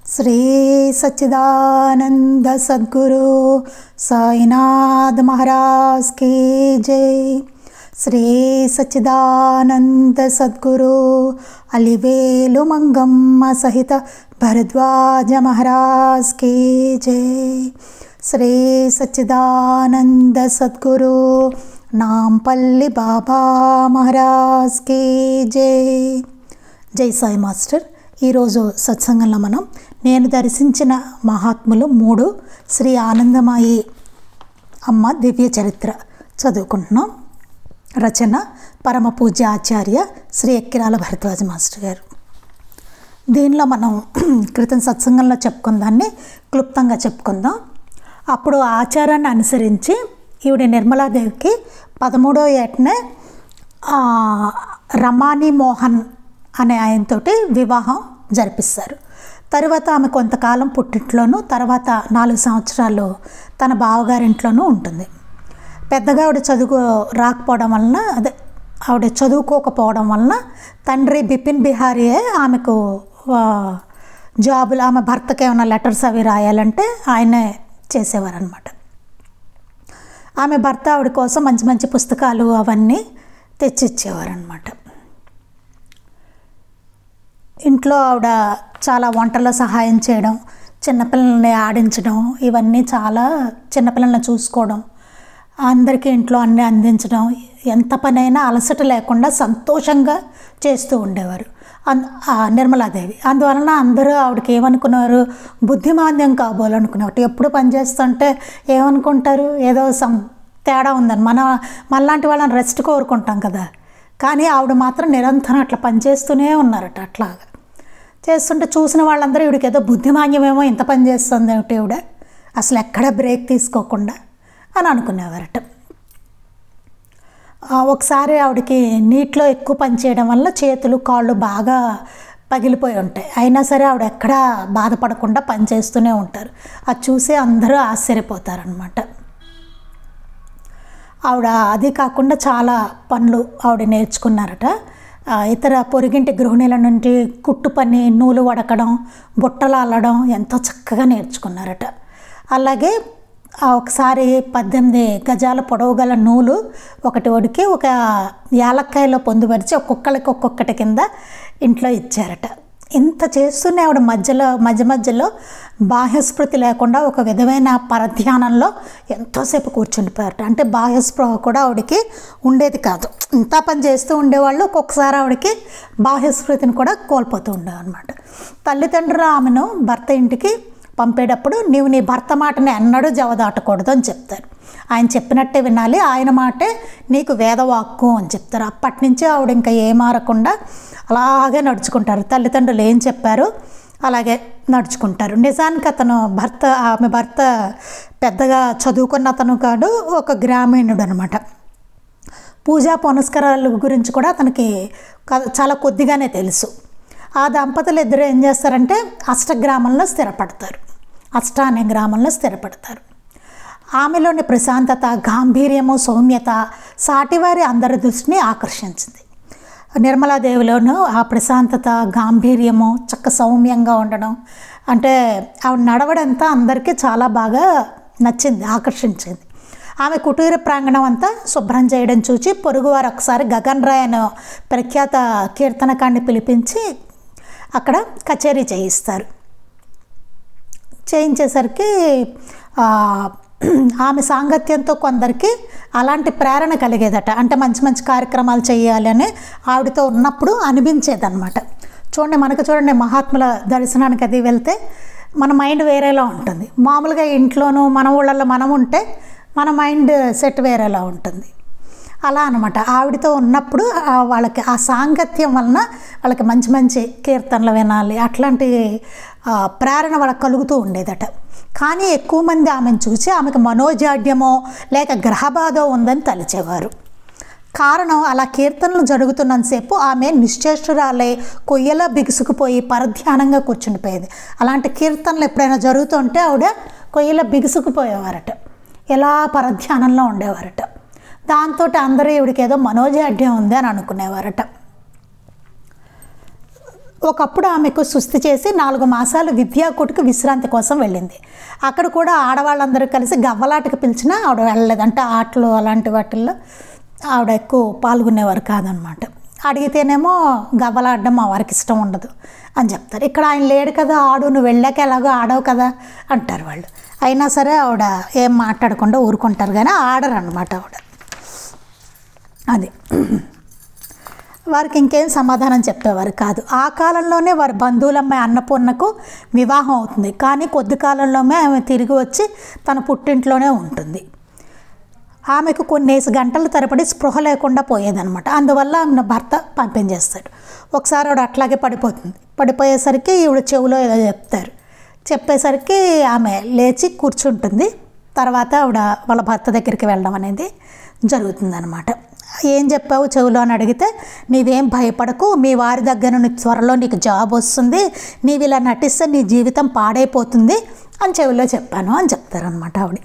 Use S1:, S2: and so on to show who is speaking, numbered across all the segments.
S1: श्री सच्चिदानंद सद्गुरु साईनाथ महाराज की जय। श्री सच्चिदानंद सद्गुरु अलिवेलु मंगम्म सहित भरद्वाज महाराज की जय। श्री सच्चिदानंद सद्गुरु नामपल्ली बाबा महाराज की जय। जय साई मास्टर। ఈ రోజు సత్సంగంలో మనం నేను దర్శించిన మహాత్ములు 3 శ్రీ ఆనందమాయి అమ్మ దివ్య చరిత్ర చదువుకుంటున్నాం. రచన పరమ పూజ్య ఆచార్య శ్రీ ఎక్కిరాల భరద్వాజ మాస్టర్ గారు. దీనిలో మనం క్రితం సత్సంగంలో చెప్పుకున్న దాన్ని క్లుప్తంగా చెప్పుకుందాం. అప్పుడు ఆచారాన్ని అనుసరించి ఈవిడ నిర్మలాదేవికి 13వ ఏటనే రమాని మోహన్ అనే ఆయనతోటి వివాహం జరిపిస్తారు. తర్వాత ఆమె కొంతకాలం పుట్టింట్లోనూ తర్వాత 4 సంవత్సరాలు తన బావగారింట్లోనూ ఉంటుంది. పెద్దగా ఆవిడ చదువు రాకపోవడం వలన ఆవిడ చదువుకోకపోవడం వలన తండ్రి బిపిన్ బిహారీయే ఆమెకు జాబులు, ఆమె భర్తకి ఏమైనా లెటర్స్ అవి రాయాలంటే ఆయనే చేసేవారనమాట. ఆమె భర్త ఆవిడ కోసం మంచి మంచి పుస్తకాలు అవన్నీ తెచ్చిచ్చేవారనమాట. ఇంట్లో ఆవిడ చాలా వంటలో సహాయం చేయడం, చిన్నపిల్లల్ని ఆడించడం, ఇవన్నీ చాలా చిన్నపిల్లల్ని చూసుకోవడం, అందరికీ ఇంట్లో అన్నీ అందించడం, ఎంత పనైనా అలసట లేకుండా సంతోషంగా చేస్తూ ఉండేవారు నిర్మలాదేవి. అందువలన అందరూ ఆవిడకి ఏమనుకున్నారు, బుద్ధిమాంద్యం కాబోలనుకునేవారు. ఎప్పుడు పనిచేస్తుంటే ఏమనుకుంటారు, ఏదో తేడా ఉందని. మనలాంటి వాళ్ళని రెస్ట్ కోరుకుంటాం కదా, కానీ ఆవిడ మాత్రం నిరంతరం అట్లా పనిచేస్తూనే ఉన్నారట. అట్లాగా చేస్తుంటే చూసిన వాళ్ళందరూ ఈవిడికి ఏదో బుద్ధిమాన్యమేమో, ఇంత పని చేస్తుంది ఏమిటి ఈవిడ, అసలు ఎక్కడ బ్రేక్ తీసుకోకుండా అని అనుకునేవారట. ఒకసారి ఆవిడకి నీటిలో ఎక్కువ పని చేయడం వల్ల చేతులు కాళ్ళు బాగా పగిలిపోయి ఉంటాయి. అయినా సరే ఆవిడ ఎక్కడా బాధపడకుండా పని చేస్తూనే ఉంటారు. అది చూసి అందరూ ఆశ్చర్యపోతారనమాట. ఆవిడ అది కాకుండా చాలా పనులు ఆవిడ నేర్చుకున్నారట. ఇతర పొరిగింటి గృహిణుల నుండి కుట్టు పని, నూలు వడకడం, బుట్టలు అల్లడం ఎంతో చక్కగా నేర్చుకున్నారట. అలాగే ఒకసారి 18 గజాల పొడవు గల నూలు ఒకటి వడికి ఒక యాలక్కాయలో పొందుపరిచి ఒక్కొక్కటి కింద ఇంట్లో ఇచ్చారట. ఇంత చేస్తూనే ఆవిడ మధ్యలో బాహ్యస్పృతి లేకుండా ఒక విధమైన పరధ్యానంలో ఎంతోసేపు కూర్చుండిపోయారట. అంటే బాహ్యస్పృహ కూడా ఆవిడకి ఉండేది కాదు. ఇంత పని చేస్తూ ఉండేవాళ్ళు, ఒక్కొక్కసారి ఆవిడకి బాహ్యస్పృతిని కూడా కోల్పోతూ ఉండేవన్నమాట. తల్లిదండ్రులు ఆమెను భర్త ఇంటికి పంపేటప్పుడు నీవు నీ భర్త మాటని ఎన్నడూ జవదాటకూడదు అని చెప్తారు. ఆయన చెప్పినట్టే వినాలి, ఆయన మాటే నీకు వేదవాక్కు అని చెప్తారు. అప్పటి నుంచి ఆవిడ ఇంకా ఏమారకుండా అలాగే నడుచుకుంటారు. తల్లిదండ్రులు ఏం చెప్పారు అలాగే నడుచుకుంటారు. నిజానికి ఆమె భర్త పెద్దగా చదువుకున్న అతను కాదు, ఒక గ్రామీణుడు అనమాట. పూజా పునస్కారాల గురించి కూడా అతనికి చాలా కొద్దిగానే తెలుసు. ఆ దంపతులు ఇద్దరు ఏం చేస్తారంటే అష్ట అనే గ్రామంలో స్థిరపడతారు. ఆమెలోని ప్రశాంతత, గాంభీర్యము, సౌమ్యత సాటివారి అందరి దృష్టిని ఆకర్షించింది. నిర్మలాదేవిలోనూ ఆ ప్రశాంతత, గాంభీర్యము, సౌమ్యంగా ఉండడం, అంటే ఆవిడ నడవడంతా అందరికీ చాలా బాగా నచ్చింది, ఆకర్షించింది. ఆమె కుటీర ప్రాంగణం అంతా శుభ్రం చేయడం చూసి పొరుగువారు ఒకసారి గగన్ రాయ్ అనే ప్రఖ్యాత కీర్తనకాన్ని పిలిపించి అక్కడ కచేరీ చేయించేసరికి ఆమె సాంగత్యంతో కొందరికి అలాంటి ప్రేరణ కలిగేదట. అంటే మంచి మంచి కార్యక్రమాలు చేయాలని ఆవిడతో ఉన్నప్పుడు అనిపించేదన్నమాట. చూడండి మహాత్ముల దర్శనానికి అది వెళ్తే మన మైండ్ వేరేలా ఉంటుంది. మామూలుగా ఇంట్లోనూ మన ఊళ్ళల్లో మనం ఉంటే మన మైండ్ సెట్ వేరేలా ఉంటుంది. అలా అనమాట. ఆవిడతో ఉన్నప్పుడు వాళ్ళకి ఆ సాంగత్యం వలన వాళ్ళకి మంచి మంచి కీర్తనలు వినాలి, అట్లాంటి ప్రేరణ వాళ్ళకి కలుగుతూ ఉండేదట. కానీ ఎక్కువ మంది ఆమెను చూసి ఆమెకు మనోజాడ్యమో లేక గ్రహబాధో ఉందని తలిచేవారు. కారణం అలా కీర్తనలు జరుగుతున్నంతసేపు ఆమె నిశ్చేష్టురాలై కొయ్యలా బిగుసుకుపోయి పరధ్యానంగా కూర్చుండిపోయేది. అలాంటి కీర్తనలు ఎప్పుడైనా జరుగుతుంటే ఆవిడ కొయ్యలా బిగుసుకుపోయేవారట, ఎలా పరధ్యానంలో ఉండేవారట. దాంతో అందరూ ఈవిడికి ఏదో మనోజాడ్యం ఉంది అని అనుకునేవారట. ఒకప్పుడు ఆమెకు సుస్థి చేసి 4 మాసాలు విద్యాకూటికి విశ్రాంతి కోసం వెళ్ళింది. అక్కడ కూడా ఆడవాళ్ళందరూ కలిసి గవ్వలాటకి పిలిచినా ఆవిడ వెళ్ళలేదు. అంటే ఆటలు అలాంటి వాటిల్లో ఆవిడ ఎక్కువ పాల్గొనేవారు కాదనమాట. అడిగితేనేమో గవ్వలాడడం మా వారికి ఇష్టం ఉండదు అని చెప్తారు. ఇక్కడ ఆయన లేడు కదా, ఆడు, నువ్వు వెళ్ళాక ఎలాగో ఆడవు కదా అంటారు వాళ్ళు. అయినా సరే ఆవిడ ఏం మాట్లాడకుండా ఊరుకుంటారు, కానీ ఆడరు అనమాట ఆవిడ. అది వారికి ఇంకేం సమాధానం చెప్పేవారు కాదు. ఆ కాలంలోనే వారి బంధువులమ్మాయి అన్నపూర్ణకు వివాహం అవుతుంది. కానీ కొద్ది కాలంలోనే ఆమె తిరిగి వచ్చి తన పుట్టింట్లోనే ఉంటుంది. ఆమెకు కొన్నేసి గంటల తరబడి స్పృహ లేకుండా పోయేదనమాట. అందువల్ల ఆమెను భర్త పంపించేస్తాడు. ఒకసారి ఆవిడ అట్లాగే పడిపోతుంది. పడిపోయేసరికి ఈవిడ చెవిలో ఏదో చెప్తారు. చెప్పేసరికి ఆమె లేచి కూర్చుంటుంది. తర్వాత ఆవిడ వాళ్ళ భర్త దగ్గరికి వెళ్ళడం అనేది జరుగుతుందన్నమాట. ఏం చెప్పావు చెవులో అని అడిగితే, నీవేం భయపడకు, మీ వారి దగ్గర నుండి త్వరలో నీకు జాబ్ వస్తుంది, నీవు ఇలా నటిస్తే నీ జీవితం పాడైపోతుంది అని చెవిలో చెప్పాను అని చెప్తారనమాట ఆవిడ.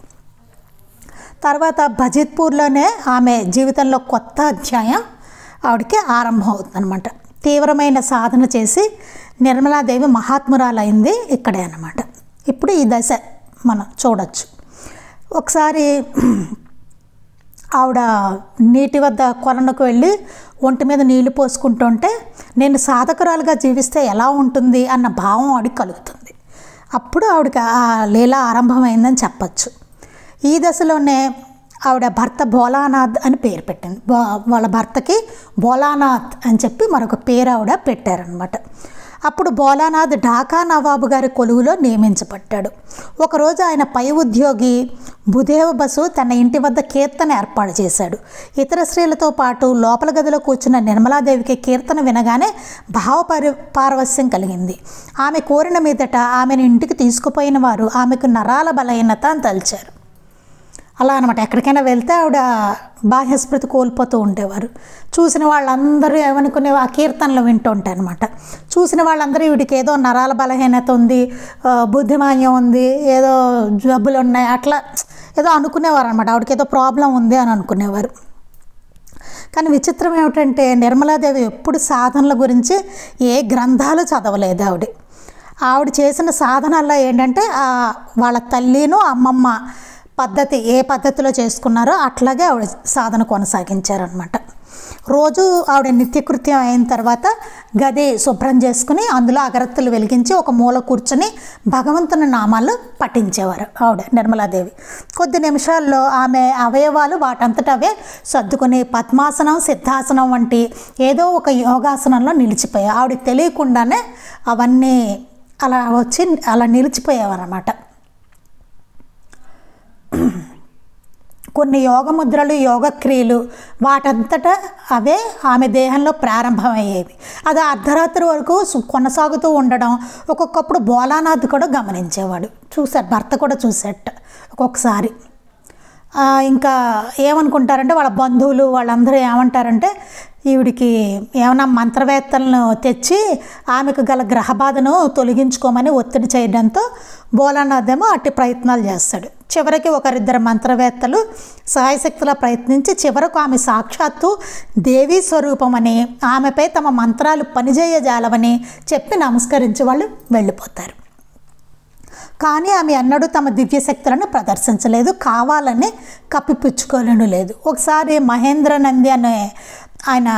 S1: తర్వాత భజిత్పూర్లోనే ఆమె జీవితంలో కొత్త అధ్యాయం ఆవిడకి ఆరంభం అవుతుందన్నమాట. తీవ్రమైన సాధన చేసి నిర్మలాదేవి మహాత్మురాలైంది ఇక్కడే అన్నమాట. ఇప్పుడు ఈ దశ మనం చూడొచ్చు. ఒకసారి ఆవిడ నీటి వద్ద కొలనుకు వెళ్ళి ఒంటి మీద నీళ్లు పోసుకుంటుంటే, నేను సాధకురాలుగా జీవిస్తే ఎలా ఉంటుంది అన్న భావం ఆవిడకి కలుగుతుంది. అప్పుడు ఆవిడకి ఆ లీల ఆరంభమైందని చెప్పచ్చు. ఈ దశలోనే ఆవిడ భర్త భోలానాథ్ అని పేరు పెట్టింది. వాళ్ళ భర్తకి భోలానాథ్ అని చెప్పి మరొక పేరు ఆవిడ పెట్టారనమాట. అప్పుడు భోలానాథ్ ఢాకా నవాబు గారి కొలువులో నియమించబడ్డాడు. ఒకరోజు ఆయన పై ఉద్యోగి భుదేవ బసు తన ఇంటి వద్ద కీర్తన ఏర్పాటు చేశాడు. ఇతర స్త్రీలతో పాటు లోపల గదిలో కూర్చున్న నిర్మలాదేవికి కీర్తన వినగానే పారవస్యం కలిగింది. ఆమె కోరిన మీదట ఆమెను ఇంటికి తీసుకుపోయిన వారు ఆమెకు నరాల బలహీనత అని తలిచారు. అలా అనమాట. ఎక్కడికైనా వెళ్తే ఆవిడ బాహ్యస్మృతి కోల్పోతూ ఉండేవారు. చూసిన వాళ్ళందరూ ఏమనుకునే ఆ కీర్తనలు వింటూ ఉంటాయి అనమాట. చూసిన వాళ్ళందరూ వీడికి ఏదో నరాల బలహీనత ఉంది, బుద్ధిమాన్యం ఉంది, ఏదో జబ్బులు ఉన్నాయి, అట్లా ఏదో అనుకునేవారు అనమాట. ఆవిడకి ఏదో ప్రాబ్లం ఉంది అని అనుకునేవారు. కానీ విచిత్రం ఏమిటంటే నిర్మలాదేవి ఎప్పుడు సాధనల గురించి ఏ గ్రంథాలు చదవలేదు. ఆవిడ చేసిన సాధనల్లో ఏంటంటే వాళ్ళ తల్లిను అమ్మమ్మ పద్ధతి ఏ పద్ధతిలో చేసుకున్నారో అట్లాగే ఆవిడ సాధన కొనసాగించారనమాట. రోజు ఆవిడ నిత్యకృత్యం అయిన తర్వాత గది శుభ్రం చేసుకుని అందులో అగరత్తులు వెలిగించి ఒక మూల కూర్చొని భగవంతుని నామాలు పఠించేవారు ఆవిడ నిర్మలాదేవి. కొద్ది నిమిషాల్లో ఆమె అవయవాలు వాటంతటవే సర్దుకుని పద్మాసనం, సిద్ధాసనం వంటి ఏదో ఒక యోగాసనంలో నిలిచిపోయాయి. ఆవిడకి తెలియకుండానే అవన్నీ అలా వచ్చి అలా నిలిచిపోయేవన్నమాట. కొన్ని యోగముద్రలు, యోగక్రియలు వాటంతటా అవే ఆమె దేహంలో ప్రారంభమయ్యేవి. అది అర్ధరాత్రి వరకు కొనసాగుతూ ఉండడం ఒక్కొక్కప్పుడు భోలానాథ్ కూడా గమనించేవాడు. చూశాడు, భర్త కూడా చూసేట ఒక్కొక్కసారి. ఇంకా ఏమనుకుంటారంటే వాళ్ళ బంధువులు వాళ్ళందరూ ఏమంటారంటే, ఈవిడికి ఏమైనా మంత్రవేత్తలను తెచ్చి ఆమెకు గల గ్రహబాధను తొలగించుకోమని ఒత్తిడి చేయడంతో భోలానాథ్ ఏమో అట్టి ప్రయత్నాలు చేస్తాడు. చివరికి ఒకరిద్దరు మంత్రవేత్తలు సాయశక్తిలా ప్రయత్నించి చివరకు ఆమె సాక్షాత్తు దేవీ స్వరూపమని, ఆమెపై తమ మంత్రాలు పనిచేయజాలవని చెప్పి నమస్కరించి వాళ్ళు వెళ్ళిపోతారు. కానీ ఆమె అన్నడు తమ దివ్యశక్తులను ప్రదర్శించలేదు, కావాలని కప్పిపుచ్చుకోలేను లేదు. ఒకసారి మహేంద్రనంది అనే ఆయన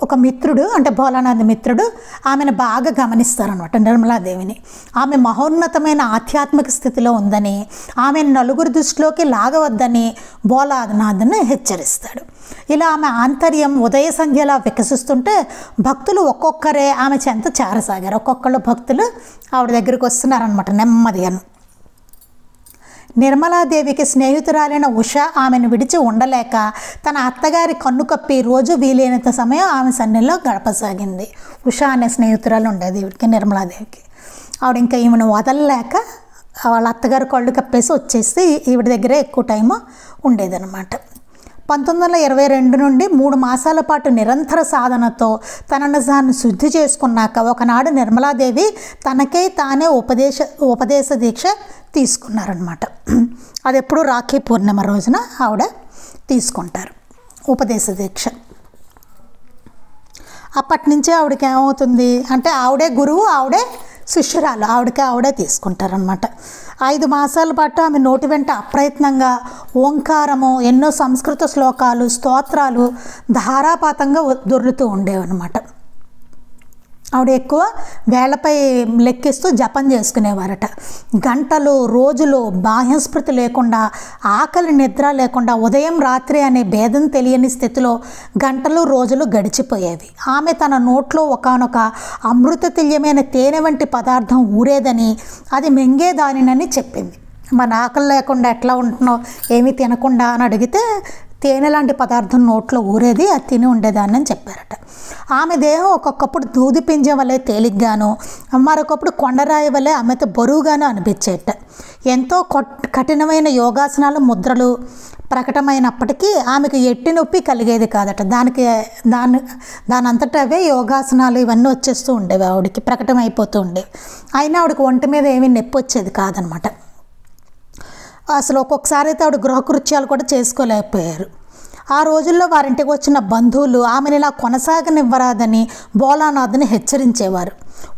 S1: ఒక మిత్రుడు, అంటే భోలానాథ్ మిత్రుడు, ఆమెను బాగా గమనిస్తారనమాట నిర్మలాదేవిని. ఆమె మహోన్నతమైన ఆధ్యాత్మిక స్థితిలో ఉందని, ఆమెను నలుగురు దృష్టిలోకి లాగవద్దని భోలానాథ్ని హెచ్చరిస్తాడు. ఇలా ఆమె ఆంతర్యం ఉదయ సంధ్యలా వికసిస్తుంటే భక్తులు ఒక్కొక్కరే ఆమె చెంత చేరసాగారు. ఒక్కొక్కళ్ళు భక్తులు ఆవిడ దగ్గరికి వస్తున్నారనమాట నెమ్మదిగాను. నిర్మలాదేవికి స్నేహితురాలైన ఉష ఆమెను విడిచి ఉండలేక తన అత్తగారి కన్ను కప్పి రోజు వీలైనంత సమయం ఆమె సన్నిధిలో గడపసాగింది. ఉష అనే స్నేహితురాలు ఉండేది ఈవిడికి, నిర్మలాదేవికి. ఆవిడ ఇంకా ఈమెను వదలలేక వాళ్ళ అత్తగారు కళ్ళు కప్పేసి వచ్చేసి ఈవిడ దగ్గరే ఎక్కువ టైము ఉండేదన్నమాట. 1922 నుండి 3 మాసాల పాటు నిరంతర సాధనతో తనను తాను శుద్ధి చేసుకున్నాక ఒకనాడు నిర్మలాదేవి తనకే తానే ఉపదేశ దీక్ష తీసుకున్నారనమాట. అది ఎప్పుడు రాఖీ పూర్ణిమ రోజున ఆవిడ తీసుకుంటారు ఉపదేశ దీక్ష. అప్పటి నుంచే ఆవిడకి ఏమవుతుంది అంటే ఆవిడే గురువు, ఆవిడే శిష్యురాలు, ఆవిడే తీసుకుంటారనమాట. 5 మాసాల పాటు ఆమె నోటి వెంట అప్రయత్నంగా ఓంకారము, ఎన్నో సంస్కృత శ్లోకాలు, స్తోత్రాలు ధారాపాతంగా దొర్లుతూ ఉండేవన్నమాట. ఆవిడ ఎక్కువ వేళ్లపై లెక్కిస్తూ జపం చేసుకునేవారట. గంటలు, రోజులు బాహ్యస్మృతి లేకుండా, ఆకలి నిద్ర లేకుండా, ఉదయం రాత్రి అనే భేదం తెలియని స్థితిలో గంటలు, రోజులు గడిచిపోయేవి. ఆమె తన నోట్లో ఒకానొక అమృతతుల్యమైన తేనె వంటి పదార్థం ఊరేదని, అది మింగేదానినని చెప్పింది. మన ఆకలి లేకుండా ఎట్లా ఉంటున్నావు, ఏమీ తినకుండా అని అడిగితే తేనె లాంటి పదార్థం నోట్లో ఊరేది, అది తిని ఉండేదాన్ని అని చెప్పారట. ఆమె దేహం ఒక్కొక్కప్పుడు దూది పింజ వలె తేలిగ్గాను, మరొకప్పుడు కొండరాయి వలె ఆమెతో బరువుగాను అనిపించేట. ఎంతో కఠినమైన యోగాసనాలు, ముద్రలు ప్రకటమైనప్పటికీ ఆమెకు ఎట్టి నొప్పి కలిగేది కాదట. దాని అంతటా అవే యోగాసనాలు ఇవన్నీ వచ్చేస్తూ ఉండేవి, ఆవిడకి ప్రకటమైపోతూ ఉండేవి. అయినా ఆవిడకి ఒంటి మీద ఏమీ నొప్పి వచ్చేది కాదనమాట. అసలు ఒక్కొక్కసారి అయితే ఆవిడ గృహకృత్యాలు కూడా చేసుకోలేకపోయారు. ఆ రోజుల్లో వారింటికి వచ్చిన బంధువులు ఆమెను ఇలా కొనసాగనివ్వరాదని భోలానాథ్ని హెచ్చరించేవారు.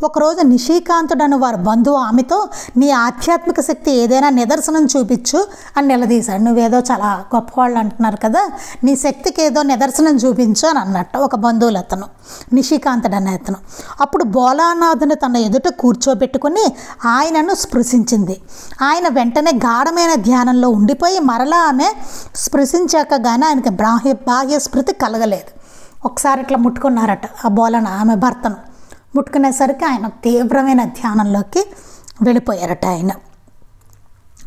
S1: ఒకరోజు నిషికాంతుడను వారి బంధువు ఆమెతో, నీ ఆధ్యాత్మిక శక్తి ఏదైనా నిదర్శనం చూపించు అని నిలదీశాడు. నువ్వేదో చాలా గొప్పవాళ్ళు అంటున్నారు కదా, నీ శక్తికి ఏదో నిదర్శనం చూపించు అని అన్నట్టు ఒక బంధువులు అతను, నిషికాంతుడు అనే అతను. అప్పుడు భోలానాథుని తన ఎదుట కూర్చోబెట్టుకుని ఆయనను స్పృశించింది. ఆయన వెంటనే గాఢమైన ధ్యానంలో ఉండిపోయి మరలా ఆమె స్పృశించాక కానీ ఆయనకి బాహ్య స్మృతి కలగలేదు. ఒకసారి ఇట్లా ముట్టుకున్నారట ఆమె భర్తను. ముట్టుకునేసరికి ఆయన తీవ్రమైన ధ్యానంలోకి వెళ్ళిపోయారట. ఆయన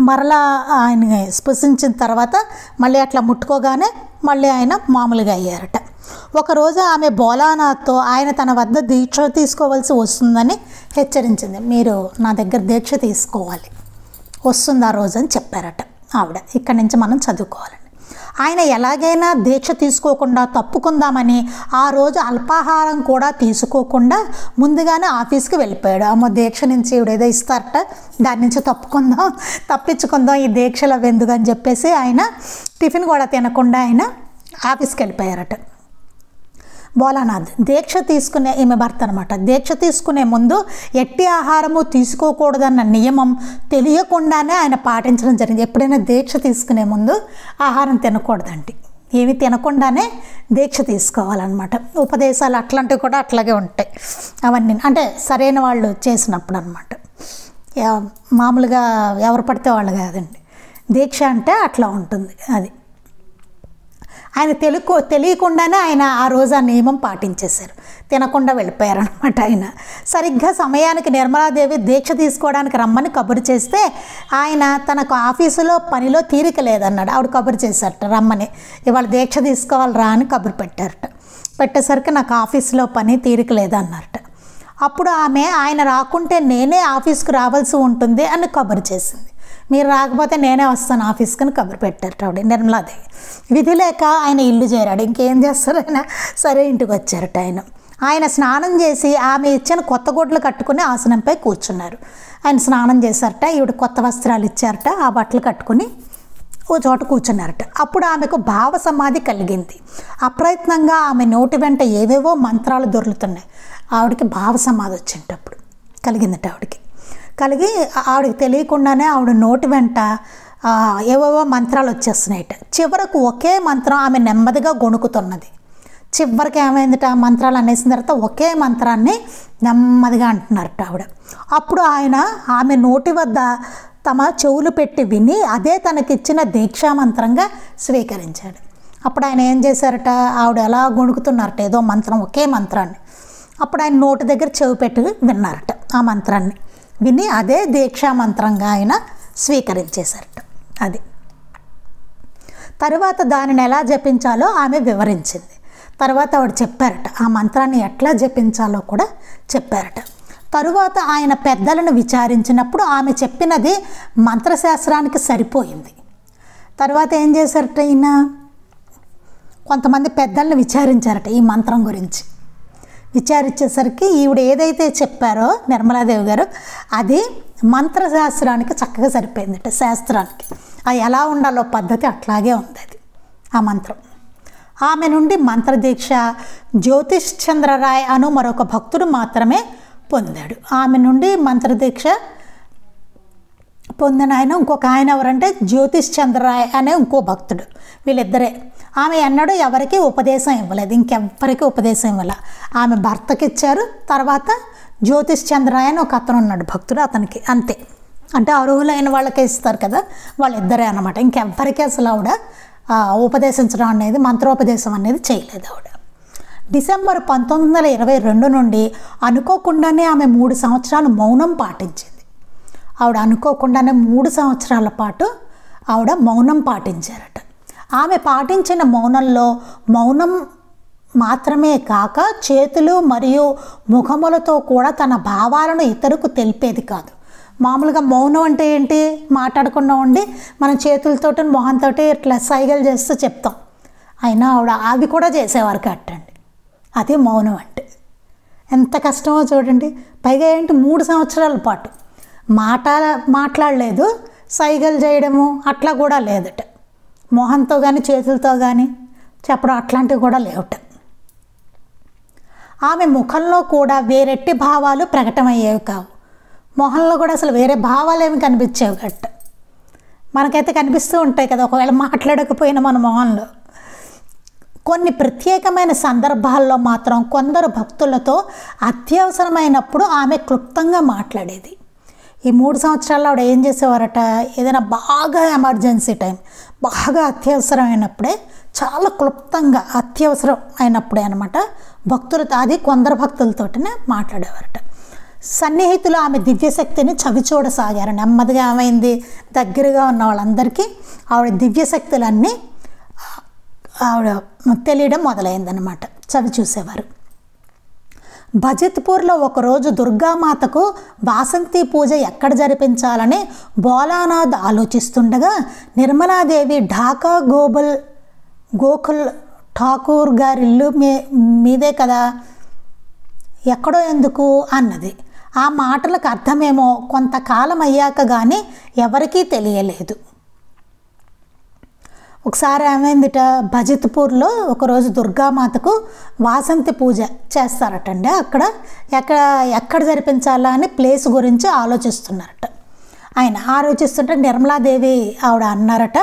S1: మరలా ఆయన్ని స్పృశించిన తర్వాత మళ్ళీ అట్లా ముట్టుకోగానే మళ్ళీ ఆయన మామూలుగా అయ్యారట. ఒకరోజు ఆమె భోలానాథ్తో ఆయన తన వద్ద దీక్ష తీసుకోవాల్సి వస్తుందని హెచ్చరించింది. మీరు నా దగ్గర దీక్ష తీసుకోవాలి, వస్తుంది ఆ రోజు అని చెప్పారట ఆవిడ. ఇక్కడి నుంచి మనం చదువుకోవాలండి. ఆయన ఎలాగైనా దీక్ష తీసుకోకుండా తప్పుకుందామని ఆ రోజు అల్పాహారం కూడా తీసుకోకుండా ముందుగానే ఆఫీస్కి వెళ్ళిపోయాడు. అమ్మ దీక్ష నుంచి ఇవిడేదో ఇస్తారట, దాని నుంచి తప్పించుకుందాం ఈ దీక్షలు వెందుకు అని చెప్పేసి ఆయన టిఫిన్ కూడా తినకుండా ఆయన ఆఫీస్కి వెళ్ళిపోయారట. భోలానాథ్ దీక్ష తీసుకునే ఈమె భర్త అనమాట. దీక్ష తీసుకునే ముందు ఎట్టి ఆహారము తీసుకోకూడదన్న నియమం తెలియకుండానే ఆయన పాటించడం జరిగింది. ఎప్పుడైనా దీక్ష తీసుకునే ముందు ఆహారం తినకూడదండి, ఏమి తినకుండానే దీక్ష తీసుకోవాలన్నమాట. ఉపదేశాలు అట్లాంటివి కూడా అట్లాగే ఉంటాయి అవన్నీ, అంటే సరైన వాళ్ళు చేసినప్పుడు అనమాట. మామూలుగా ఎవరు పడితే వాళ్ళు కాదండి. దీక్ష అంటే అట్లా ఉంటుంది. అది ఆయన తెలియకుండానే ఆయన ఆ రోజు ఆ నియమం పాటించేశారు, తినకుండా వెళ్ళిపోయారనమాట. ఆయన సరిగ్గా సమయానికి నిర్మలాదేవి దీక్ష తీసుకోవడానికి రమ్మని కబురు చేస్తే ఆయన తనకు ఆఫీసులో పనిలో తీరిక లేదన్నాడు. ఆవిడ కబురు చేశారట రమ్మని, ఇవాళ దీక్ష తీసుకోవాలి రా అని కబురు పెట్టారట. పెట్టేసరికి నాకు ఆఫీసులో పని తీరిక లేదన్నారట. అప్పుడు ఆమె ఆయన రాకుంటే నేనే ఆఫీస్కి రావాల్సి ఉంటుంది అని కబురు చేసింది. మీరు రాకపోతే నేనే వస్తాను ఆఫీస్కి అని కబురు పెట్టారట ఆవిడ నిర్మలాదేవి. విధి లేక ఆయన ఇల్లు చేరాడు. ఇంకేం చేస్తారు ఆయన, సరే ఇంటికి వచ్చారట. ఆయన స్నానం చేసి ఆమె ఇచ్చిన కొత్త గుడ్లు కట్టుకుని ఆసనంపై కూర్చున్నారు. ఆయన స్నానం చేశారట, ఈవిడ కొత్త వస్త్రాలు ఇచ్చారట, ఆ బట్టలు కట్టుకుని ఓ చోట కూర్చున్నారట. అప్పుడు ఆమెకు భావ సమాధి కలిగింది. అప్రయత్నంగా ఆమె నోటి వెంట ఏవేవో మంత్రాలు దొర్లుతున్నాయి. ఆవిడకి భావ సమాధి వచ్చేటప్పుడు కలిగిందట. కలిగి ఆవిడకి తెలియకుండానే ఆవిడ నోటి వెంట ఏవేవో మంత్రాలు వచ్చేస్తున్నాయట. చివరకు ఒకే మంత్రం ఆమె నెమ్మదిగా గొణుకుతున్నది. చివరికి ఏమైందట, మంత్రాలు అనేసిన తర్వాత ఒకే మంత్రాన్ని నెమ్మదిగా అంటున్నారట ఆవిడ. అప్పుడు ఆయన ఆమె నోటి వద్ద తమ చెవులు పెట్టి విని అదే తనకిచ్చిన దీక్షా మంత్రంగా స్వీకరించాడు. అప్పుడు ఆయన ఏం చేశారట, ఆవిడ ఎలా గొణుకుతున్నారట ఏదో మంత్రం, ఒకే మంత్రాన్ని. అప్పుడు ఆయన నోటి దగ్గర చెవి పెట్టి విన్నారట. ఆ మంత్రాన్ని విని అదే దీక్షా మంత్రంగా ఆయన స్వీకరించేశారట. అది తరువాత దానిని ఎలా జపించాలో ఆమె వివరించింది. తర్వాత ఆవిడ చెప్పారట, ఆ మంత్రాన్ని ఎట్లా జపించాలో కూడా చెప్పారట. తరువాత ఆయన పెద్దలను విచారించినప్పుడు ఆమె చెప్పినది మంత్రశాస్త్రానికి సరిపోయింది. తర్వాత ఏం చేశారట, ఈయన కొంతమంది పెద్దలను విచారించారట ఈ మంత్రం గురించి. విచారించేసరికి ఈవిడ ఏదైతే చెప్పారో నిర్మలాదేవి గారు అది మంత్రశాస్త్రానికి చక్కగా సరిపోయిందట. శాస్త్రానికి అది ఎలా ఉండాలో పద్ధతి అట్లాగే ఉంది అది ఆ మంత్రం. ఆమె నుండి మంత్రదీక్ష జ్యోతిష్ చంద్రరాయ్ అను మరొక భక్తుడు మాత్రమే పొందాడు. ఆమె నుండి మంత్రదీక్ష పొందిన ఆయన ఇంకొక ఆయన ఎవరంటే జ్యోతిష్ చంద్రరాయ్ అనే ఇంకో భక్తుడు. వీళ్ళిద్దరే. ఆమె ఎన్నడూ ఎవరికి ఉపదేశం ఇవ్వలేదు, ఇంకెవ్వరికి ఉపదేశం ఇవ్వలే. ఆమె భర్తకి ఇచ్చారు, తర్వాత జ్యోతిష్ చంద్రరాయ్ అని ఒక అతను ఉన్నాడు భక్తుడు, అతనికి అంతే. అంటే అర్హులైన వాళ్ళకే ఇస్తారు కదా, వాళ్ళిద్దరే అనమాట. ఇంకెవ్వరికి అసలు ఆవిడ ఉపదేశించడం అనేది, మంత్రోపదేశం అనేది చేయలేదు ఆవిడ. డిసెంబర్ 1922 నుండి అనుకోకుండానే ఆమె 3 సంవత్సరాలు మౌనం పాటించింది. ఆవిడ అనుకోకుండానే 3 సంవత్సరాల పాటు ఆవిడ మౌనం పాటించారట. ఆమె పాటించిన మౌనంలో మౌనం మాత్రమే కాక చేతులు మరియు ముఖములతో కూడా తన భావాలను ఇతరులకు తెలిపేది కాదు. మామూలుగా మౌనం అంటే ఏంటి, మాట్లాడకుండా ఉండి మన చేతులతోటి మొహంతో ఇట్లా సైగలు చేస్తూ చెప్తాం. అయినా ఆవిడ అవి కూడా చేసేవారు కట్టండి. అది మౌనం అంటే ఎంత కష్టమో చూడండి. పైగా ఏంటి 3 సంవత్సరాల పాటు మాట్లాడలేదు, సైగలు చేయడము అట్లా కూడా లేదట. మొహంతో కానీ చేతులతో కానీ చెప్పడం అట్లాంటివి కూడా లేవట. ఆమె ముఖంలో కూడా వేరెట్టి భావాలు ప్రకటమయ్యేవి కావు. మొహంలో కూడా అసలు వేరే భావాలు ఏమి కనిపించేవి గట్ట. మనకైతే కనిపిస్తూ ఉంటాయి కదా ఒకవేళ మాట్లాడకపోయినా మన మొహంలో. కొన్ని ప్రత్యేకమైన సందర్భాల్లో మాత్రం కొందరు భక్తులతో అత్యవసరమైనప్పుడు ఆమె క్లుప్తంగా మాట్లాడేది. ఈ 3 సంవత్సరాల్లో ఆవిడ ఏం చేసేవారట, ఏదైనా బాగా ఎమర్జెన్సీ టైం, బాగా అత్యవసరమైనప్పుడే, చాలా క్లుప్తంగా అత్యవసరం అయినప్పుడే అనమాట భక్తులతో, అది కొందరు భక్తులతోటనే మాట్లాడేవారట. సన్నిహితులు ఆమె దివ్యశక్తిని చవిచూడసాగారు. నెమ్మదిగా ఏమైంది, దగ్గరగా ఉన్న వాళ్ళందరికీ ఆవిడ దివ్యశక్తులన్నీ ఆవిడ తెలియడం మొదలైందనమాట, చవి చూసేవారు. భజత్పూర్లో ఒకరోజు దుర్గామాతకు వాసంతి పూజ ఎక్కడ జరిపించాలని భోలానాథ్ ఆలోచిస్తుండగా నిర్మలాదేవి ఢాకా గోకుల్ ఠాకూర్ గారి ఇల్లు మీదే కదా, ఎక్కడో ఎందుకు అన్నది. ఆ మాటలకు అర్థమేమో కొంతకాలం అయ్యాక కానీ ఎవరికీ తెలియలేదు. ఒకసారి ఏమైందిట, భజత్పూర్లో ఒకరోజు దుర్గామాతకు వాసంతి పూజ చేస్తారటండి. ఎక్కడ జరిపించాలా అని ప్లేస్ గురించి ఆలోచిస్తున్నారట. ఆయన ఆలోచిస్తుంటే నిర్మలాదేవి ఆవిడ అన్నారట,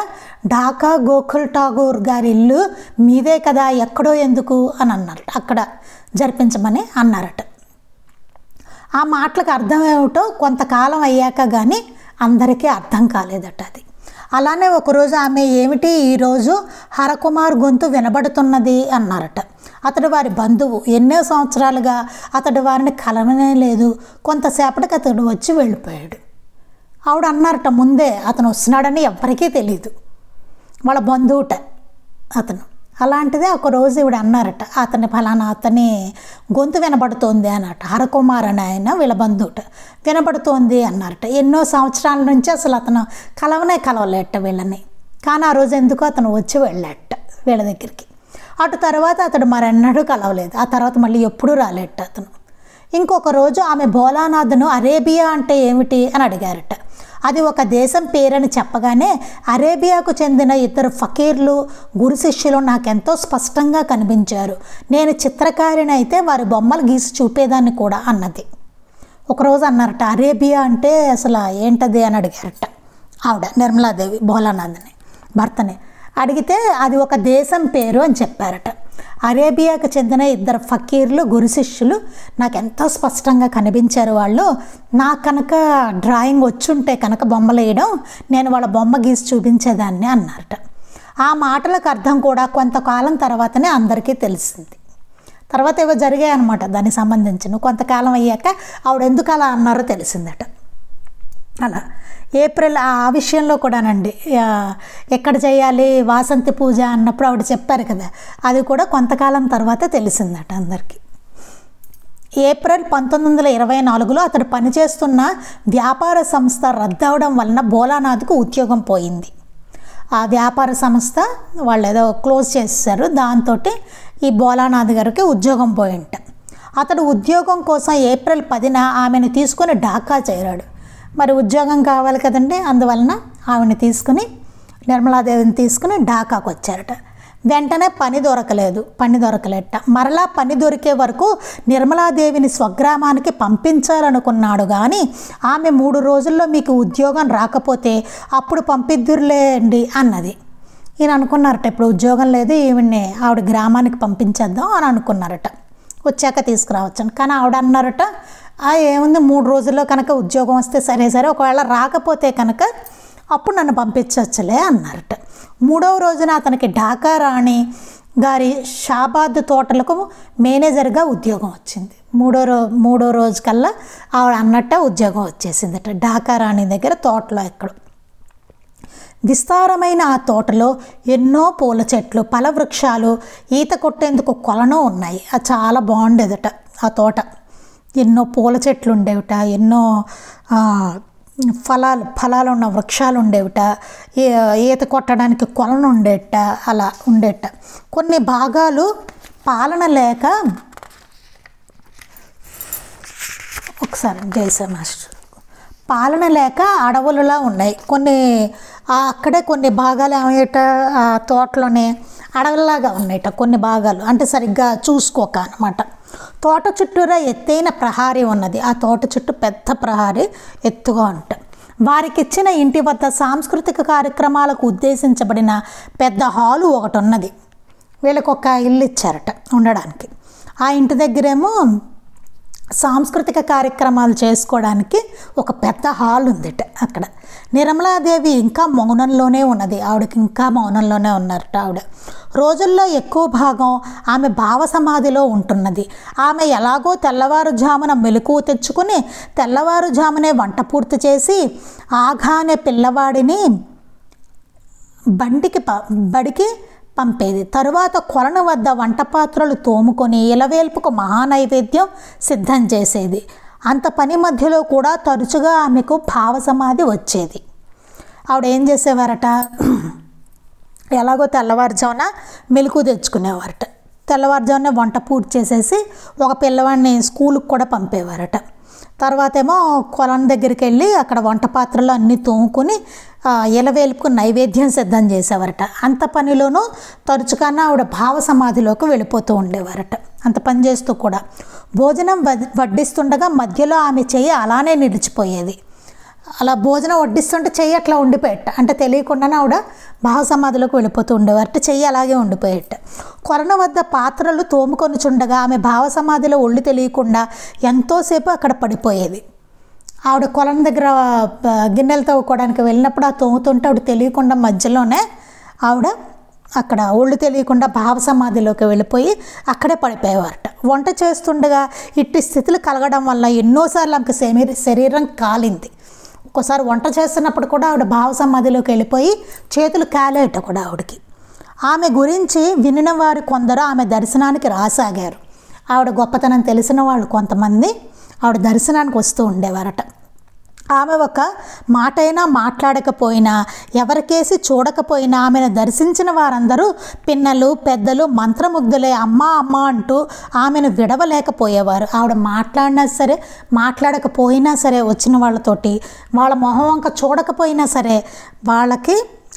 S1: ఢాకా గోకుల్ ఠాకూర్ గారి ఇల్లు మీదే కదా, ఎక్కడో ఎందుకు అని అన్నారట. అక్కడ జరిపించమని అన్నారట. ఆ మాటలకు అర్థం ఏమిటో కొంతకాలం అయ్యాక కానీ అందరికీ అర్థం కాలేదట అది. అలానే ఒకరోజు ఆమె ఏమిటి ఈరోజు హరకుమార్ గొంతు వినబడుతున్నది అన్నారట. అతడు వారి బంధువు, ఎన్నో సంవత్సరాలుగా అతడు వారిని కలవనే లేదు. కొంతసేపటికి అతడు వచ్చి వెళ్ళిపోయాడు. ఆవిడ అన్నారట, ముందే అతను వస్తున్నాడని ఎవ్వరికీ తెలీదు, వాళ్ళ బంధువుట అతను. అలాంటిదే ఒకరోజు ఈవిడ అన్నారట, అతని ఫలానా అతని గొంతు వినబడుతోంది అన్నట్టు, హరకుమార్ అని ఆయన వీళ్ళ బంధువుట, వినబడుతోంది అన్నారట. ఎన్నో సంవత్సరాల నుంచి అసలు అతను కలవలేట వీళ్ళని. కానీ ఆ రోజు ఎందుకో అతను వచ్చి వెళ్ళాట వీళ్ళ దగ్గరికి. అటు తర్వాత అతడు మరెన్నడూ కలవలేదు. ఆ తర్వాత మళ్ళీ ఎప్పుడూ రాలేట అతను. ఇంకొక రోజు ఆమె భోలానాథ్ను అరేబియా అంటే ఏమిటి అని అడిగారట. అది ఒక దేశం పేరని చెప్పగానే అరేబియాకు చెందిన 2 ఫకీర్లు గురు శిష్యులు నాకెంతో స్పష్టంగా కనిపించారు. నేను చిత్రకారిని అయితే వారి బొమ్మలు గీసి చూపేదాన్ని కూడా అన్నది. ఒకరోజు అన్నారట, అరేబియా అంటే అసలు ఏంటది అని అడిగారట ఆవిడ నిర్మలాదేవి భోలానాథ్ని, భర్తని అడిగితే అది ఒక దేశం పేరు అని చెప్పారట. అరేబియాకు చెందిన 2 ఫకీర్లు గురు శిష్యులు నాకు ఎంతో స్పష్టంగా కనిపించారు. వాళ్ళు నాకు కనుక డ్రాయింగ్ వచ్చుంటే కనుక బొమ్మలు వేయడం, నేను వాళ్ళ బొమ్మ గీసి చూపించేదాన్ని అన్నారట. ఆ మాటలకు అర్థం కూడా కొంతకాలం తర్వాతనే అందరికీ తెలిసింది. తర్వాత ఏవో జరిగాయి అన్నమాట దానికి సంబంధించిన. కొంతకాలం అయ్యాక ఆవిడ ఎందుకు అలా అన్నారో తెలిసిందట. అలా ఏప్రిల్ ఆ విషయంలో కూడానండి, ఎక్కడ చేయాలి వాసంతి పూజ అన్నప్పుడు ఆవిడ చెప్పారు కదా, అది కూడా కొంతకాలం తర్వాత తెలిసిందట అందరికీ. ఏప్రిల్ 1924లో అతడు పనిచేస్తున్న వ్యాపార సంస్థ రద్దవడం వలన భోలానాథ్కు ఉద్యోగం పోయింది. ఆ వ్యాపార సంస్థ వాళ్ళు ఏదో క్లోజ్ చేశారు, దాంతో ఈ భోలానాథ్ గారికి ఉద్యోగం పోయింట. అతడు ఉద్యోగం కోసం ఏప్రిల్ 10న ఆమెను తీసుకొని ఢాకా చేరాడు. మరి ఉద్యోగం కావాలి కదండి, అందువలన ఆవిడని తీసుకుని నిర్మలాదేవిని తీసుకుని ఢాకాకు వచ్చారట. వెంటనే పని దొరకలేట. మరలా పని దొరికే వరకు నిర్మలాదేవిని స్వగ్రామానికి పంపించాలనుకున్నాడు. కానీ ఆమె 3 రోజుల్లో మీకు ఉద్యోగం రాకపోతే అప్పుడు పంపిద్దురులేండి అన్నది. ఈయన అనుకున్నారట, ఇప్పుడు ఉద్యోగం లేదు, ఈవిడ్ని ఆవిడ గ్రామానికి పంపించేద్దాం అని అనుకున్నారట, వచ్చాక తీసుకురావచ్చని. కానీ ఆవిడ అన్నారట, ఏముంది 3 రోజుల్లో కనుక ఉద్యోగం వస్తే సరే, ఒకవేళ రాకపోతే కనుక అప్పుడు నన్ను పంపించవచ్చులే అన్నారట. 3వ రోజున అతనికి ఢాకా రాణి గారి షాబాద్ తోటలకు మేనేజర్గా ఉద్యోగం వచ్చింది. మూడో రోజు కల్లా ఆవిడ అన్నట్ట ఉద్యోగం వచ్చేసిందట ఢాకా రాణి దగ్గర తోటలో. ఎక్కడ విస్తారమైన ఆ తోటలో ఎన్నో పూల చెట్లు, ఫల వృక్షాలు, ఈత కొట్టేందుకు కొలను ఉన్నాయి. అది చాలా బాగుండేదట ఆ తోట. ఎన్నో పూల చెట్లు ఉండేవిట, ఎన్నో ఫలాలు ఉన్న వృక్షాలు ఉండేవిట, ఈత కొట్టడానికి కొలను ఉండేట, అలా ఉండేట. కొన్ని భాగాలు పాలన లేక, ఒకసారి జైసా మాస్టర్, పాలన లేక అడవులలా ఉన్నాయి. అక్కడే కొన్ని భాగాలు ఏమయ్యట, ఆ తోటలోనే అడవుల్లాగా ఉన్నాయట కొన్ని భాగాలు, అంటే సరిగ్గా చూసుకోక అనమాట. తోట చుట్టూరా ఎత్తైన ప్రహారీ ఉన్నది. ఆ తోట చుట్టూ పెద్ద ప్రహారీ ఎత్తుగా ఉంటుంది. వారికి ఇచ్చిన ఇంటి వద్ద సాంస్కృతిక కార్యక్రమాలకు ఉద్దేశించబడిన పెద్ద హాలు ఒకటి ఉన్నది. వీళ్ళకి ఒక ఇల్లు ఇచ్చారట ఉండడానికి. ఆ ఇంటి దగ్గరేమో సాంస్కృతిక కార్యక్రమాలు చేసుకోవడానికి ఒక పెద్ద హాల్ ఉందిట అక్కడ. నిర్మలాదేవి ఇంకా మౌనంలోనే ఉన్నది. ఆవిడకి ఇంకా మౌనంలోనే ఉన్నారట ఆవిడ. రోజుల్లో ఎక్కువ భాగం ఆమె భావ సమాధిలో ఉంటున్నది. ఆమె ఎలాగో తెల్లవారుజామున మెలకువ తెచ్చుకుని తెల్లవారుజామునే వంట పూర్తి చేసి ఆగానే పిల్లవాడిని బడికి పంపేది. తరువాత కొలను వద్ద వంట పాత్రలు తోముకొని ఇలవేల్పుకు మహానైవేద్యం సిద్ధం చేసేది. అంత పని మధ్యలో కూడా తరచుగా ఆమెకు భావ సమాధి వచ్చేది. ఆవిడ ఏం చేసేవారట, ఎలాగో తెల్లవారుజామున మెలకు తెచ్చుకునేవారట. తెల్లవారుజామున వంట పూర్తి చేసేసి ఒక పిల్లవాడిని స్కూల్కి కూడా పంపేవారట. తర్వాత ఏమో కొలం దగ్గరికి వెళ్ళి అక్కడ వంట పాత్రలు అన్నీ తోముకొని ఇలవేల్పుకు నైవేద్యం సిద్ధం చేసేవారట. అంత పనిలోనూ తరచుగానే ఆవిడ భావ సమాధిలోకి వెళ్ళిపోతూ ఉండేవారట. అంత పని చేస్తూ కూడా భోజనం వడ్డిస్తుండగా మధ్యలో ఆమె చెయ్యి అలానే నిలిచిపోయేది. అలా భోజనం వడ్డిస్తుంటే చెయ్యి అట్లా ఉండిపోయేట, అంటే తెలియకుండానే ఆవిడ భావ సమాధిలోకి వెళ్ళిపోతూ ఉండేవారట. చెయ్యి అలాగే ఉండిపోయేట. కొలను వద్ద పాత్రలు తోముకొని చుండగా ఆమె భావ సమాధిలో ఒళ్ళు తెలియకుండా ఎంతోసేపు అక్కడ పడిపోయేది. ఆవిడ కొలను దగ్గర గిన్నెలు తవ్వుకోవడానికి వెళ్ళినప్పుడు ఆ తోముతుంటే ఆవిడ తెలియకుండా మధ్యలోనే ఆవిడ అక్కడ ఒళ్ళు తెలియకుండా భావ సమాధిలోకి వెళ్ళిపోయి అక్కడే పడిపోయేవారట. వంట చేస్తుండగా ఇట్టి స్థితులు కలగడం వల్ల ఎన్నోసార్లు ఆమెకు శరీరం కాలింది. ఒక్కోసారి వంట చేస్తున్నప్పుడు కూడా ఆవిడ భావ సమాధిలోకి వెళ్ళిపోయి చేతులు కాలేట కూడా ఆవిడకి. ఆమె గురించి వినిన వారు కొందరు ఆమె దర్శనానికి రాసాగారు. ఆవిడ గొప్పతనం తెలిసిన వాళ్ళు కొంతమంది ఆవిడ దర్శనానికి వస్తూ ఉండేవారట. ఆమె ఒక మాటైనా మాట్లాడకపోయినా, ఎవరికేసి చూడకపోయినా ఆమెను దర్శించిన వారందరూ పిన్నలు పెద్దలు మంత్రముగ్ధులే అమ్మ అమ్మ అంటూ ఆమెను విడవలేకపోయేవారు. ఆవిడ మాట్లాడినా సరే మాట్లాడకపోయినా సరే వచ్చిన వాళ్ళతోటి వాళ్ళ మొహం వంక చూడకపోయినా సరే వాళ్ళకి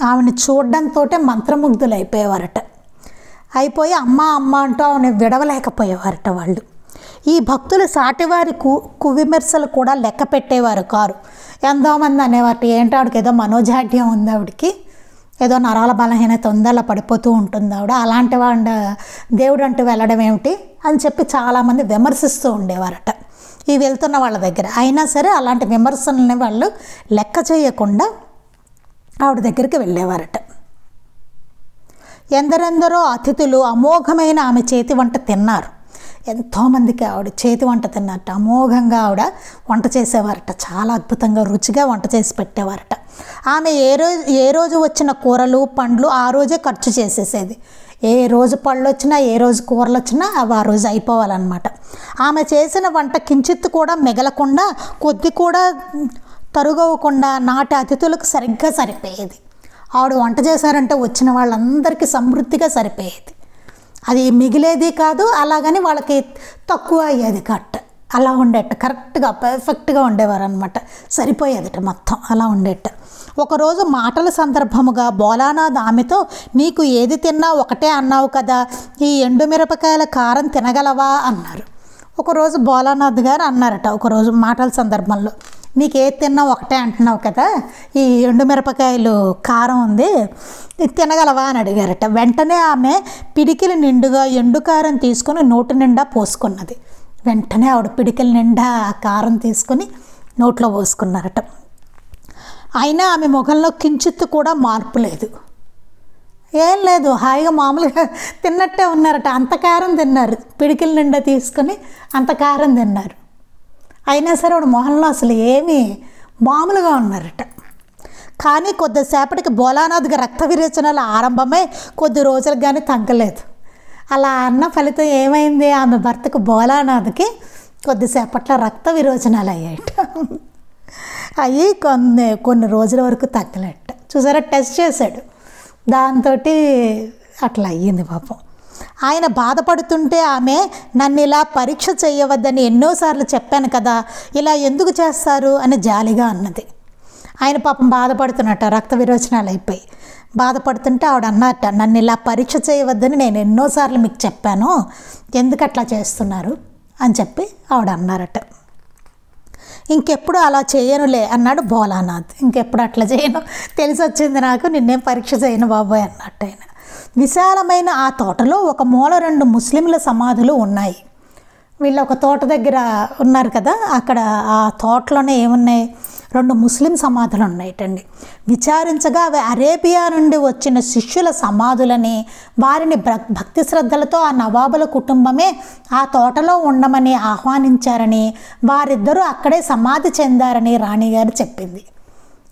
S1: ఆమెను చూడడంతో మంత్రముగ్ధులు అయిపోయేవారట. అయిపోయి అమ్మ అమ్మ అంటూ ఆమెను విడవలేకపోయేవారట వాళ్ళు. ఈ భక్తులు సాటివారి కువిమర్శలు కూడా లెక్క పెట్టేవారు కారు. ఎంతోమంది అనేవారు, ఏంటో ఆవిడకి ఏదో మనోజాడ్యం ఉంది, ఆవిడకి ఏదో నరాల బలహీనత ఉంది, అలా పడిపోతూ ఉంటుంది ఆవిడ, అలాంటి వాడు దేవుడు అంటూ వెళ్ళడం ఏమిటి అని చెప్పి చాలామంది విమర్శిస్తూ ఉండేవారట ఈ వెళ్తున్న వాళ్ళ దగ్గర. అయినా సరే అలాంటి విమర్శలని వాళ్ళు లెక్క చేయకుండా ఆవిడ దగ్గరికి వెళ్ళేవారట. ఎందరెందరో అతిథులు అమోఘమైన ఆమె చేతి వంట తిన్నారు. ఎంతోమందికి ఆవిడ చేతి వంట తిన్నట్ట. అమోఘంగా ఆవిడ వంట చేసేవారట. చాలా అద్భుతంగా రుచిగా వంట చేసి పెట్టేవారట. ఆమె ఏ రోజు వచ్చిన కూరలు పండ్లు ఆ రోజే ఖర్చు చేసేసేది. ఏ రోజు పళ్ళు వచ్చినా ఏ రోజు కూరలు వచ్చినా అవి ఆ రోజు అయిపోవాలన్నమాట. ఆమె చేసిన వంట కించిత్తు కూడా మిగలకుండా కొద్ది కూడా తరుగవకుండా నాటి అతిథులకు సరిగ్గా సరిపోయేది. ఆవిడ వంట చేశారంటే వచ్చిన వాళ్ళందరికీ సమృద్ధిగా సరిపోయేది. అది మిగిలేది కాదు, అలాగని వాళ్ళకి తక్కువ అయ్యేది కట్, అలా ఉండేట. కరెక్ట్గా పర్ఫెక్ట్గా ఉండేవారు అనమాట. సరిపోయేదట మొత్తం అలా ఉండేట. ఒకరోజు మాటల సందర్భముగా భోలానాథ్ ఆమెతో, నీకు ఏది తిన్నా ఒకటే అన్నావు కదా, ఈ ఎండుమిరపకాయల కారం తినగలవా అన్నారు. ఒకరోజు భోలానాథ్ గారు అన్నారట, ఒకరోజు మాటల సందర్భంలో, నీకు ఏది తిన్నా ఒకటే అంటున్నావు కదా, ఈ ఎండుమిరపకాయలు కారం ఉంది, ఇది తినగలవా అని అడిగారట. వెంటనే ఆమె పిడికిలి నిండుగా ఎండు కారం తీసుకొని నోటి నిండా పోసుకున్నది. వెంటనే ఆవిడ పిడికిలి నిండా కారం తీసుకొని నోట్లో పోసుకున్నారట. అయినా ఆమె ముఖంలో కించిత్తు కూడా మార్పు లేదు, ఏం లేదు, హాయిగా మామూలుగా తిన్నట్టే ఉన్నారట. అంత కారం తిన్నారు, పిడికిల నిండా తీసుకొని అంత కారం తిన్నారు. అయినా సరే ఆవిడ మొహంలో అసలు ఏమీ మామూలుగా ఉన్నారట. కానీ కొద్దిసేపటికి భోలానాథ్కి రక్త విరేచనాలు ఆరంభమై కొద్ది రోజులకు కానీ తగ్గలేదు. అలా అన్న ఫలితం ఏమైంది, ఆమె భర్తకు భోలానాథ్కి కొద్దిసేపట్లో రక్త విరోచనాలు అయ్యాయట. అవి కొన్ని రోజుల వరకు తగ్గలేట. చూసారా, టెస్ట్ చేశాడు, దాంతో అట్లా అయ్యింది పాపం. ఆయన బాధపడుతుంటే ఆమె, నన్ను ఇలా పరీక్ష చేయవద్దని ఎన్నోసార్లు చెప్పాను కదా, ఇలా ఎందుకు చేస్తారు అని జాలిగా అన్నది. ఆయన పాపం బాధపడుతున్నట్ట, రక్త విరోచనాలు అయిపోయి బాధపడుతుంటే ఆవిడ అన్నట్ట, నన్ను ఇలా పరీక్ష చేయవద్దని నేను ఎన్నోసార్లు మీకు చెప్పాను, ఎందుకు అట్లా చేస్తున్నారు అని చెప్పి ఆవిడ అన్నారట. ఇంకెప్పుడు అలా చేయనులే అన్నాడు భోలానాథ్. ఇంకెప్పుడు అట్లా చేయను, తెలిసి వచ్చింది నాకు, నిన్నేం పరీక్ష చేయను బాబోయ్ అన్నట్టు ఆయన. విశాలమైన ఆ తోటలో ఒక మూల 2 ముస్లింల సమాధులు ఉన్నాయి. వీళ్ళు ఒక తోట దగ్గర ఉన్నారు కదా, అక్కడ ఆ తోటలోనే ఏమున్నాయి, 2 ముస్లిం సమాధులు ఉన్నాయటండి. విచారించగా అవి అరేబియా నుండి వచ్చిన శిష్యుల సమాధులని, వారిని భక్తి శ్రద్ధలతో ఆ నవాబుల కుటుంబమే ఆ తోటలో ఉండమని ఆహ్వానించారని, వారిద్దరూ అక్కడే సమాధి చెందారని రాణిగారు చెప్పింది.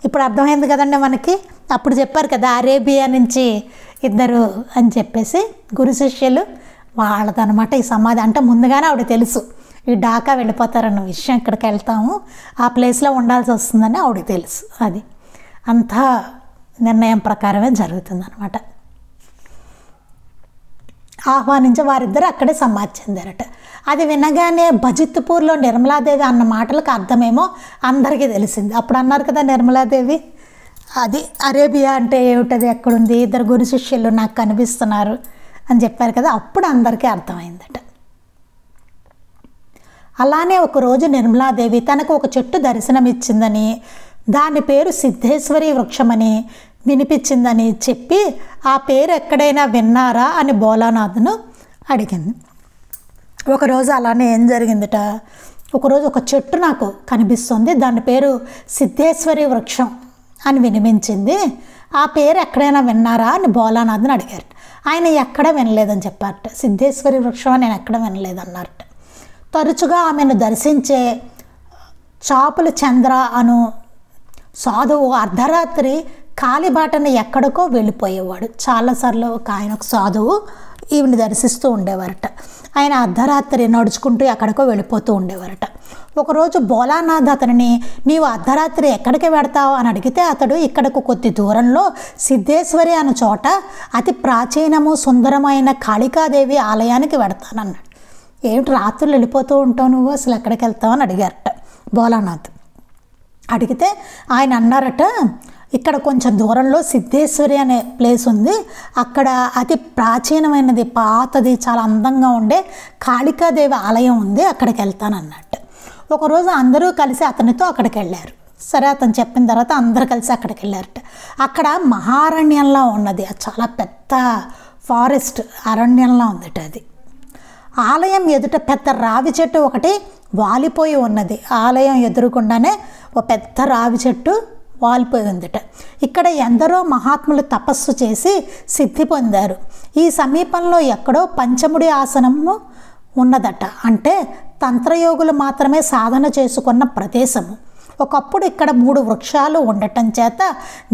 S1: ఇప్పుడు అర్థమైంది కదండి మనకి. అప్పుడు చెప్పారు కదా అరేబియా నుంచి 2 అని చెప్పేసి గురు శిష్యులు వాళ్ళదనమాట ఈ సమాధి. అంటే ముందుగానే ఆవిడ తెలుసు ఈ ఢాకా వెళ్ళిపోతారన్న విషయం, ఇక్కడికి వెళ్తాము ఆ ప్లేస్లో ఉండాల్సి వస్తుందని ఆవిడకి తెలుసు. అది అంతా నిర్ణయం ప్రకారమే జరుగుతుందనమాట. ఆహ్వానించి వారిద్దరు అక్కడే సమాధి చెందారట. అది వినగానే భజిత్పూర్లో నిర్మలాదేవి అన్న మాటలకు అర్థమేమో అందరికీ తెలిసింది. అప్పుడు అన్నారు కదా నిర్మలాదేవి, అది అరేబియా అంటే ఏమిటది, ఎక్కడుంది, 2 గురు శిష్యులు నాకు కనిపిస్తున్నారు అని చెప్పారు కదా, అప్పుడు అందరికీ అర్థమైందట. అలానే ఒకరోజు నిర్మలాదేవి తనకు ఒక చెట్టు దర్శనమిచ్చిందని, దాని పేరు సిద్ధేశ్వరి వృక్షమని వినిపించిందని చెప్పి, ఆ పేరు ఎక్కడైనా విన్నారా అని భోలానాథ్ను అడిగింది. ఒకరోజు అలానే ఏం జరిగిందట, ఒకరోజు ఒక చెట్టు నాకు కనిపిస్తుంది, దాని పేరు సిద్ధేశ్వరి వృక్షం అని వినిపించింది, ఆ పేరు ఎక్కడైనా విన్నారా అని భోలానాథ్ని అడిగారు. ఆయన ఎక్కడ వినలేదని చెప్పారట. సిద్ధేశ్వరి వృక్షం నేను ఎక్కడ వినలేదన్నారట. తరచుగా ఆమెను దర్శించే చాపుల చంద్ర అను సాధువు అర్ధరాత్రి కాలిబాటను ఎక్కడికో వెళ్ళిపోయేవాడు. చాలాసార్లు ఆయన ఒక సాధువు ఈవిని దర్శిస్తూ ఉండేవారట. ఆయన అర్ధరాత్రి నడుచుకుంటూ ఎక్కడికో వెళ్ళిపోతూ ఉండేవారట. ఒకరోజు భోలానాథ్ అతనిని, నీవు అర్ధరాత్రి ఎక్కడికి వెడతావు అని అడిగితే అతడు, ఇక్కడకు కొద్ది దూరంలో సిద్ధేశ్వరి అనే చోట అతి ప్రాచీనము సుందరమైన కాళికాదేవి ఆలయానికి వెడతానన్నాడు. ఏమిటి రాత్రులు వెళ్ళిపోతూ ఉంటావు నువ్వు, అసలు ఎక్కడికి వెళ్తావు అని అడిగారట భోలానాథ్. అడిగితే ఆయన అన్నారట, ఇక్కడ కొంచెం దూరంలో సిద్ధేశ్వరి అనే ప్లేస్ ఉంది, అక్కడ అతి ప్రాచీనమైనది, పాతది, చాలా అందంగా ఉండే కాళికాదేవి ఆలయం ఉంది, అక్కడికి వెళ్తానన్నట్టు. ఒకరోజు అందరూ కలిసి అతనితో అక్కడికి వెళ్ళారు. సరే అతను చెప్పిన తర్వాత అందరూ కలిసి అక్కడికి వెళ్ళారట. అక్కడ మహారణ్యంలా ఉన్నది, చాలా పెద్ద ఫారెస్ట్ అరణ్యంలా ఉందట అది. ఆలయం ఎదుట పెద్ద రావి చెట్టు ఒకటి వాలిపోయి ఉన్నది. ఆలయం ఎదురుకుండానే ఒక పెద్ద రావి చెట్టు వాలిపోయి ఉందట. ఇక్కడ ఎందరో మహాత్ములు తపస్సు చేసి సిద్ధి పొందారు. ఈ సమీపంలో ఎక్కడో పంచముడి ఆసనము ఉన్నదట, అంటే తంత్రయోగులు మాత్రమే సాధన చేసుకున్న ప్రదేశము. ఒకప్పుడు ఇక్కడ 3 వృక్షాలు ఉండటం చేత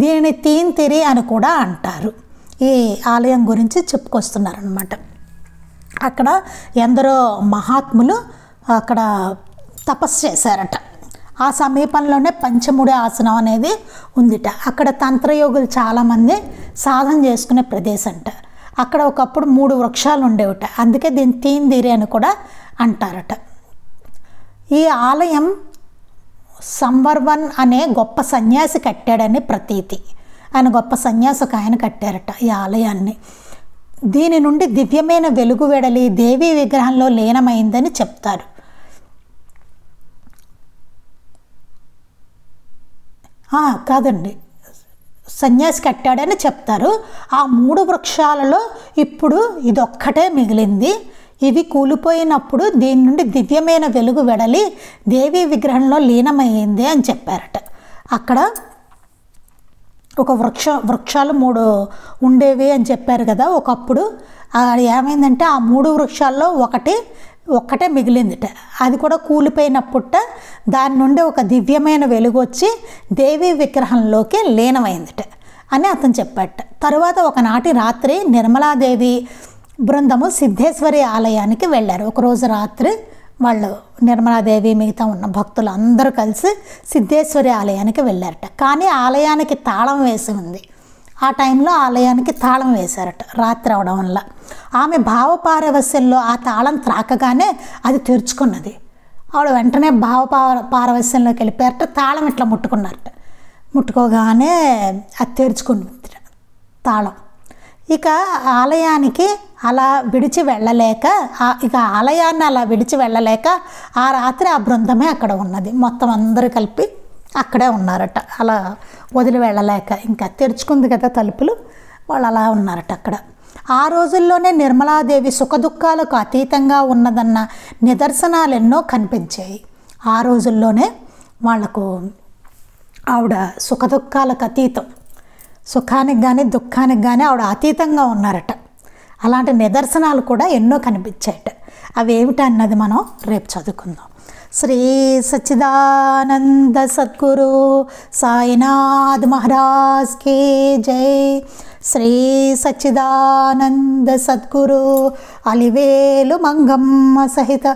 S1: దీనిని తీన్తిరి అని కూడా అంటారు. ఈ ఆలయం గురించి చెప్పుకొస్తున్నారనమాట. అక్కడ ఎందరో మహాత్ములు అక్కడ తపస్సు చేశారట. ఆ సమీపంలోనే పంచముడి ఆసనం అనేది ఉందిట. అక్కడ తంత్రయోగులు చాలామంది సాధన చేసుకునే ప్రదేశం అంట. అక్కడ ఒకప్పుడు 3 వృక్షాలు ఉండేవిట, అందుకే దీన్ని తీన్దిరి అని కూడా అంటారట. ఈ ఆలయం సంవర్వన్ అనే గొప్ప సన్యాసి కట్టాడని ప్రతీతి. ఆయన గొప్ప సన్యాసి ఒక ఆయన కట్టారట ఈ ఆలయాన్ని. దీని నుండి దివ్యమైన వెలుగు వెడలి దేవీ విగ్రహంలో లీనమైందని చెప్తారు. కాదండి, సన్యాసి కట్టాడని చెప్తారు. ఆ 3 వృక్షాలలో ఇప్పుడు ఇదొక్కటే మిగిలింది. ఇవి కూలిపోయినప్పుడు దీని నుండి దివ్యమైన వెలుగు వెడలి దేవీ విగ్రహంలో లీనమైంది అని చెప్పారట. అక్కడ ఒక వృక్షాలు 3 ఉండేవి అని చెప్పారు కదా ఒకప్పుడు. ఏమైందంటే ఆ 3 వృక్షాల్లో ఒక్కటే మిగిలిందిట. అది కూడా కూలిపోయినప్పుట దాని నుండి ఒక దివ్యమైన వెలుగు వచ్చి దేవీ విగ్రహంలోకి లీనమైందిట అని అతను చెప్పాట. తరువాత ఒకనాటి రాత్రి నిర్మలాదేవి బృందము సిద్ధేశ్వరి ఆలయానికి వెళ్ళారు. ఒకరోజు రాత్రి వాళ్ళు నిర్మలాదేవి మిగతా ఉన్న భక్తులు అందరూ కలిసి సిద్ధేశ్వరి ఆలయానికి వెళ్ళారట. కానీ ఆలయానికి తాళం వేసి ఉంది. ఆ టైంలో ఆలయానికి తాళం వేశారట రాత్రి అవడం వల్ల. ఆమె భావపారవస్యంలో ఆ తాళం త్రాకగానే అది తెరుచుకున్నది. ఆవిడ వెంటనే పారవస్యంలోకి వెళ్ళిపోయారట. తాళం ఇట్లా ముట్టుకున్నారట. ముట్టుకోగానే అది తెరుచుకుంది తాళం. ఇక ఆలయానికి అలా విడిచి వెళ్ళలేక ఆలయాన్ని అలా విడిచి వెళ్ళలేక ఆ రాత్రి ఆ బృందమే అక్కడ ఉన్నది. మొత్తం అందరూ కలిపి అక్కడే ఉన్నారట. అలా వదిలి వెళ్ళలేక ఇంకా తెరుచుకుంది కదా తలుపులు, వాళ్ళు అలా ఉన్నారట అక్కడ. ఆ రోజుల్లోనే నిర్మలాదేవి సుఖదుఖాలకు అతీతంగా ఉన్నదన్న నిదర్శనాలు ఎన్నో కనిపించాయి. ఆ రోజుల్లోనే వాళ్లకు ఆవిడ సుఖదుఖాలకు అతీతం, సుఖానికి కానీ దుఃఖానికి కానీ ఆవిడ అతీతంగా ఉన్నారట. అలాంటి నిదర్శనాలు కూడా ఎన్నో కనిపించాయట. అవి ఏమిటన్నది మనం రేపు చదువుకుందాం. శ్రీ సచ్చిదానంద సద్గురు సాయినాథ్ మహారాజ్ కి జై. శ్రీ సచ్చిదానంద సద్గురు అలివేలు మంగమ్మ సహిత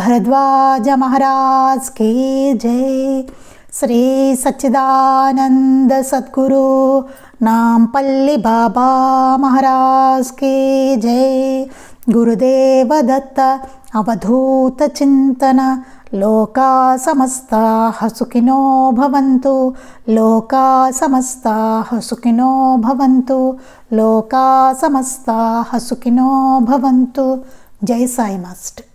S1: భరద్వాజ మహారాజ్ కి జై. శ్రీ సచ్చిదానంద సద్గురు నాంపల్లి బాబా మహారాజ్ కి జై. గురుదేవ దత్త అవధూత చింతన. లోకా సమస్తాః సుఖినో భవంతు. లోకా సమస్తాః సుఖినో భవంతు. లోకా సమస్తాః సుఖినో భవంతు. జై సాయి మాస్టర్.